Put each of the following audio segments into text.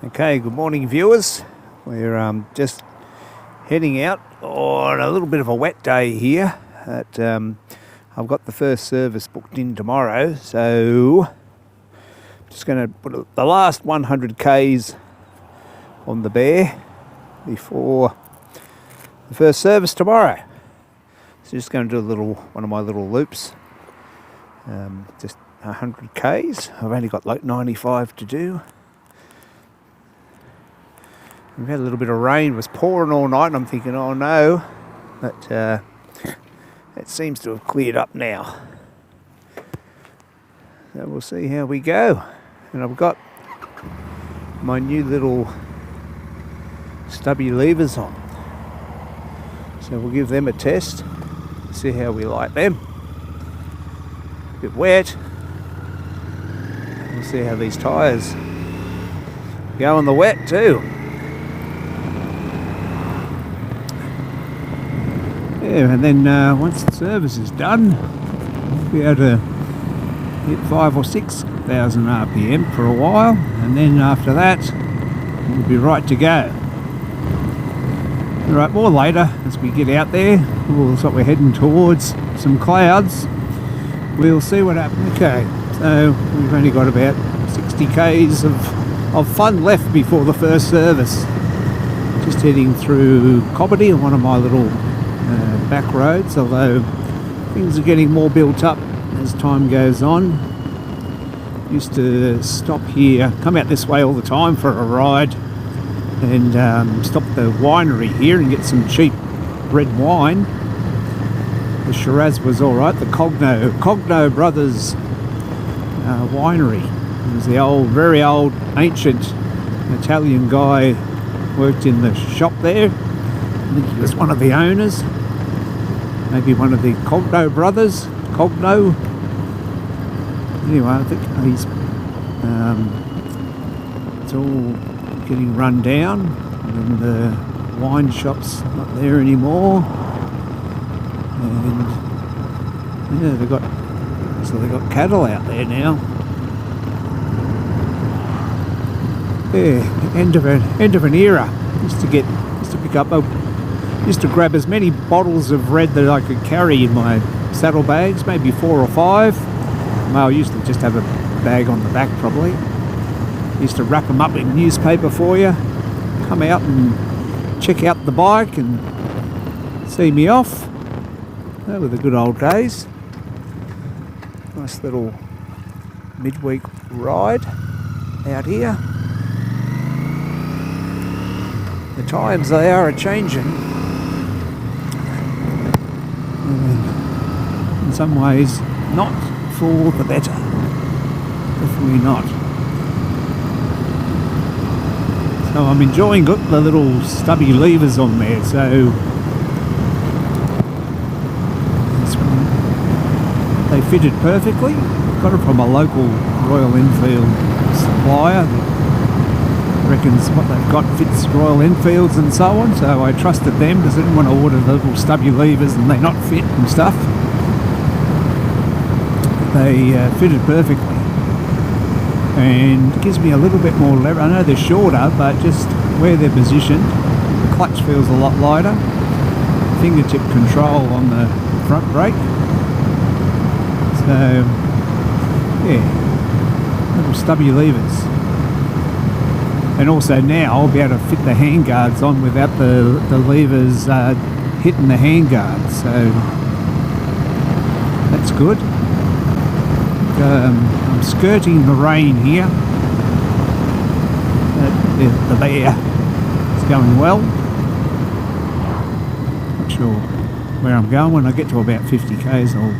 Okay, good morning viewers. We're just heading out on a little bit of a wet day here. I've got the first service booked in tomorrow, so just going to put the last 100 k's on the Bear before the first service tomorrow. So just going to do one of my little loops, just 100 k's. I've only got like 95 to do. We've had a little bit of rain. It was pouring all night and I'm thinking, oh no, but it seems to have cleared up now. So we'll see how we go. And I've got my new little stubby levers on. So we'll give them a test, see how we like them. A bit wet. We'll see how these tyres go in the wet too. Yeah, and then once the service is done, we'll be able to hit 5,000 or 6,000 RPM for a while, and then after that, we'll be right to go. Alright, more later as we get out there. We're heading towards some clouds. We'll see what happens. Okay, so we've only got about 60 k's of fun left before the first service. Just heading through Cobbity, one of my little back roads, although things are getting more built up as time goes on. Used to stop here, come out this way all the time for a ride, and stop at the winery here and get some cheap red wine. The Shiraz was alright, the Cogno Brothers winery. It was the very old, ancient Italian guy worked in the shop there. I think he was one of the owners. Maybe one of the Cogno brothers. Cogno. Anyway, I think he's it's all getting run down, and the wine shop's not there anymore. And yeah, they've got cattle out there now. Yeah, end of an era. Used to grab as many bottles of red that I could carry in my saddlebags, maybe 4 or 5. Well, I used to just have a bag on the back probably. Used to wrap them up in newspaper for you, come out and check out the bike and see me off. They were the good old days. Nice little midweek ride out here. The times they are changing. In some ways, not for the better. Definitely not. So I'm enjoying the little stubby levers on there. So they fitted perfectly. Got it from a local Royal Enfield supplier. Reckons what they've got fits Royal Enfields and so on, so I trusted them because I didn't want to order the little stubby levers and they not fit and stuff. They fitted perfectly, and it gives me a little bit more lever. I know they're shorter, but just where they're positioned, the clutch feels a lot lighter. Fingertip control on the front brake. So yeah, little stubby levers. And also now I'll be able to fit the handguards on without the levers hitting the handguards, so that's good. I'm skirting the rain here. The Bear is going well. Not sure where I'm going. When I get to about 50 k's I'll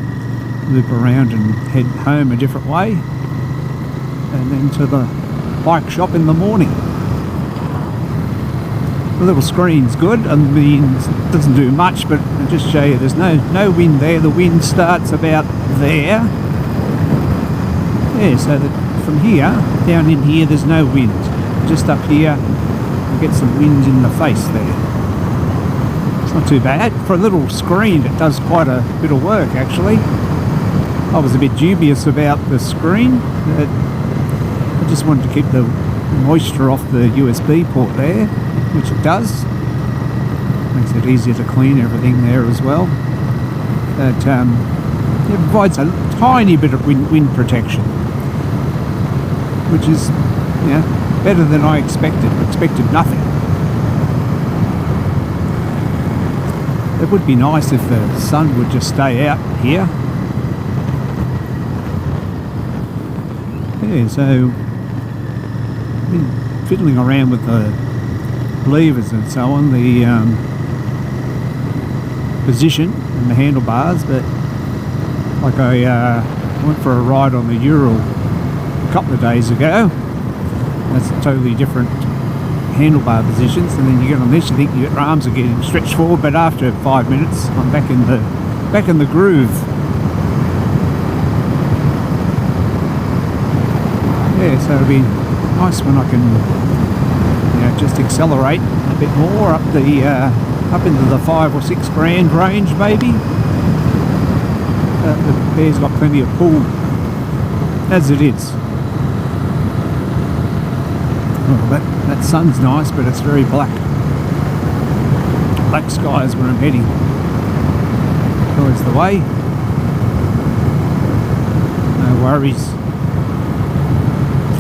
loop around and head home a different way, and then to the bike shop in the morning. The little screen's good. I mean, it doesn't do much, but I'll just show you there's no wind there. The wind starts about there. Yeah, so that from here, down in here, there's no wind. Just up here, you get some wind in the face there. It's not too bad. For a little screen, it does quite a bit of work, actually. I was a bit dubious about the screen, but I just wanted to keep the moisture off the USB port there, which it does. Makes it easier to clean everything there as well. But it provides a tiny bit of wind protection, which is, you know, better than I expected. I expected nothing. It would be nice if the sun would just stay out here. Yeah, so I've been fiddling around with the levers and so on, the position and the handlebars, but like I went for a ride on the Ural a couple of days ago. That's totally different handlebar positions, and then you get on this, you think your arms are getting stretched forward, but after 5 minutes I'm back in the groove. Yeah, so it'll be nice when I can, you know, just accelerate a bit more up into the 5 or 6 grand range maybe. The Bear's got plenty of pull as it is. Well, that sun's nice, but it's very black. Black skies where I'm heading. Always the way. No worries.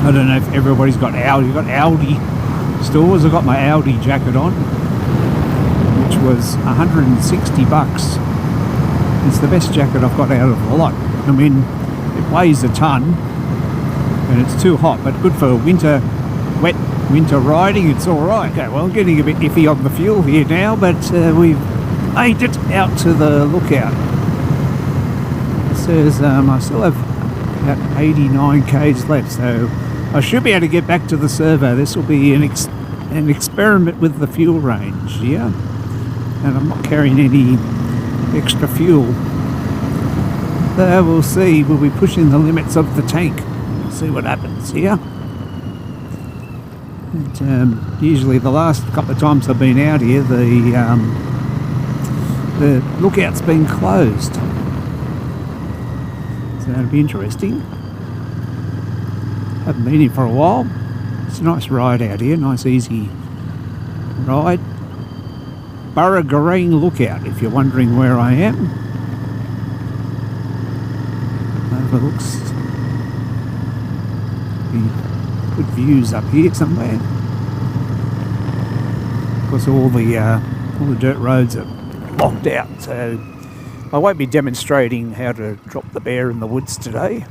I don't know if everybody's got Audi. You've got Audi stores. I've got my Audi jacket on, which was $160. It's the best jacket I've got out of the lot. I mean, it weighs a ton and it's too hot, but good for winter, wet winter riding. It's all right. Okay, well, I'm getting a bit iffy on the fuel here now, but we've made it out to the lookout. It says I still have about 89 k's left, so I should be able to get back to the servo. This will be an experiment with the fuel range, yeah, and I'm not carrying any extra fuel. We'll see. We'll be pushing the limits of the tank. We'll see what happens here. And, usually the last couple of times I've been out here, the lookout's been closed, so that'll be interesting. Haven't been here for a while. It's a nice ride out here, nice easy ride. Burragarang Lookout, if you're wondering where I am. Overlooks good views up here somewhere. Of course, all the dirt roads are locked out, so I won't be demonstrating how to drop the Bear in the woods today.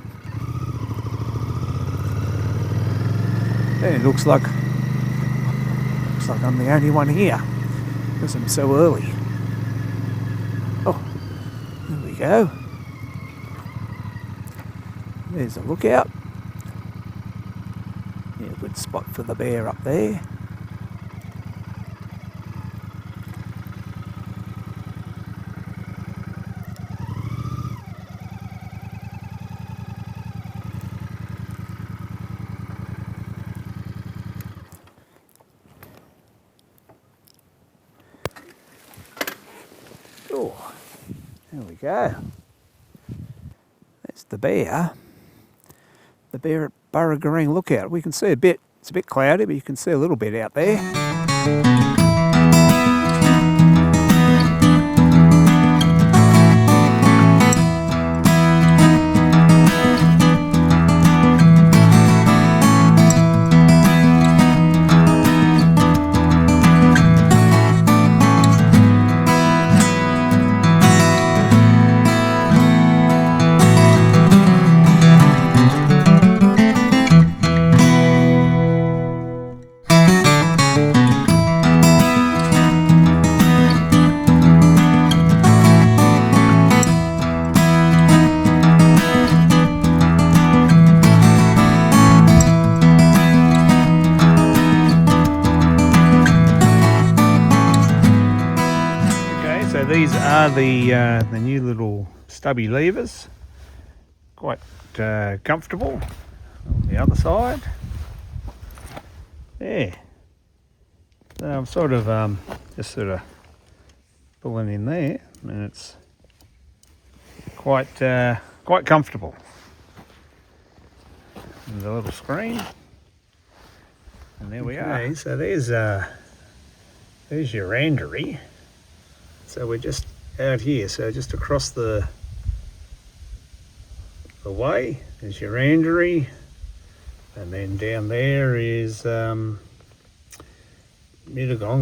Yeah, it looks like I'm the only one here because I'm so early. Oh, there we go. There's a lookout. Yeah, good spot for the Bear up there. Oh, there we go. That's the Bear. The Bear at Burragarang Lookout. We can see a bit. It's a bit cloudy, but you can see a little bit out there. So these are the new little stubby levers, quite comfortable. On the other side, there. So I'm sort of just pulling in there, and it's quite comfortable. There's a little screen. And there we are. So there's your rangery. So we're just out here, so just across the way is your rangery, and then down there is Mittagong,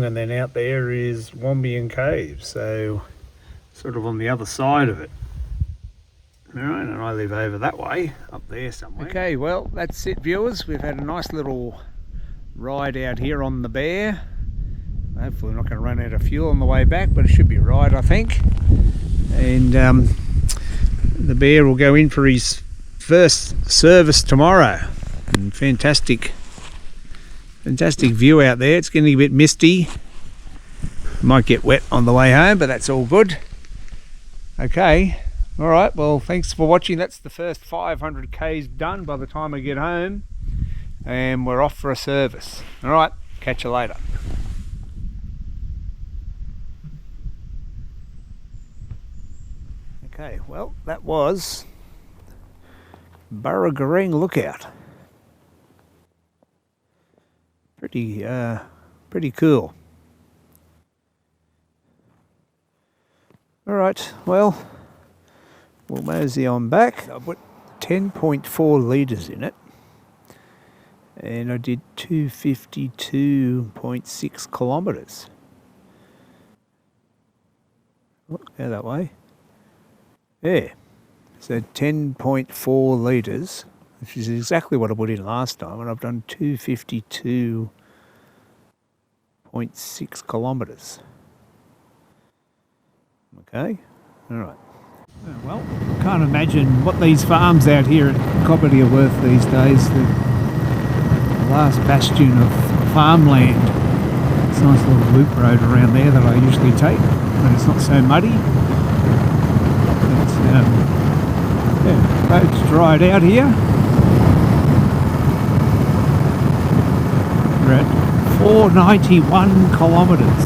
and then out there is Wombian Cave, so sort of on the other side of it. Alright, and I live over that way, up there somewhere. Okay, well that's it viewers, we've had a nice little ride out here on the Bear. Hopefully we're not going to run out of fuel on the way back, but it should be right, I think. And the Bear will go in for his first service tomorrow. And fantastic view out there. It's getting a bit misty. Might get wet on the way home, but that's all good. Okay, all right, well thanks for watching. That's the first 500 k's done by the time I get home, and we're off for a service. All right, catch you later. Okay, well that was Burragareng Lookout. Pretty cool. All right, well we'll mosey on back. I put 10.4 litres in it, and I did 252.6 kilometres. Oh, go that way. Yeah, so 10.4 litres, which is exactly what I put in last time, and I've done 252.6 kilometres. Okay, all right. Well, I can't imagine what these farms out here at Cobbitty are worth these days. The last bastion of farmland. It's a nice little loop road around there that I usually take, but it's not so muddy. Yeah, road's dried out here. We're at 491 kilometres.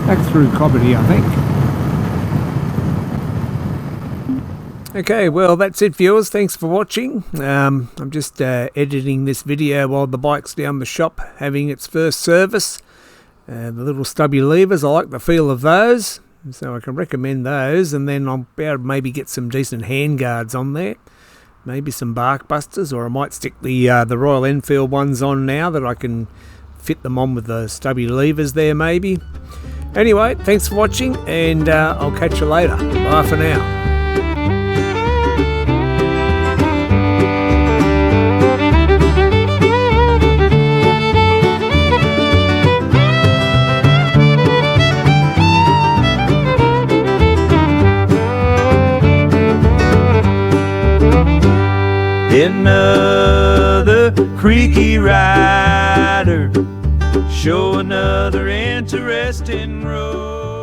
Back through Cobbitty, I think. Okay, well that's it viewers, thanks for watching. I'm just editing this video while the bike's down the shop having its first service. The little stubby levers, I like the feel of those, so I can recommend those, and then I'll be able to maybe get some decent handguards on there, maybe some bark busters, or I might stick the Royal Enfield ones on now that I can fit them on with the stubby levers there maybe. Anyway, thanks for watching, and I'll catch you later. Bye for now. Another creaky rider, show another interesting road.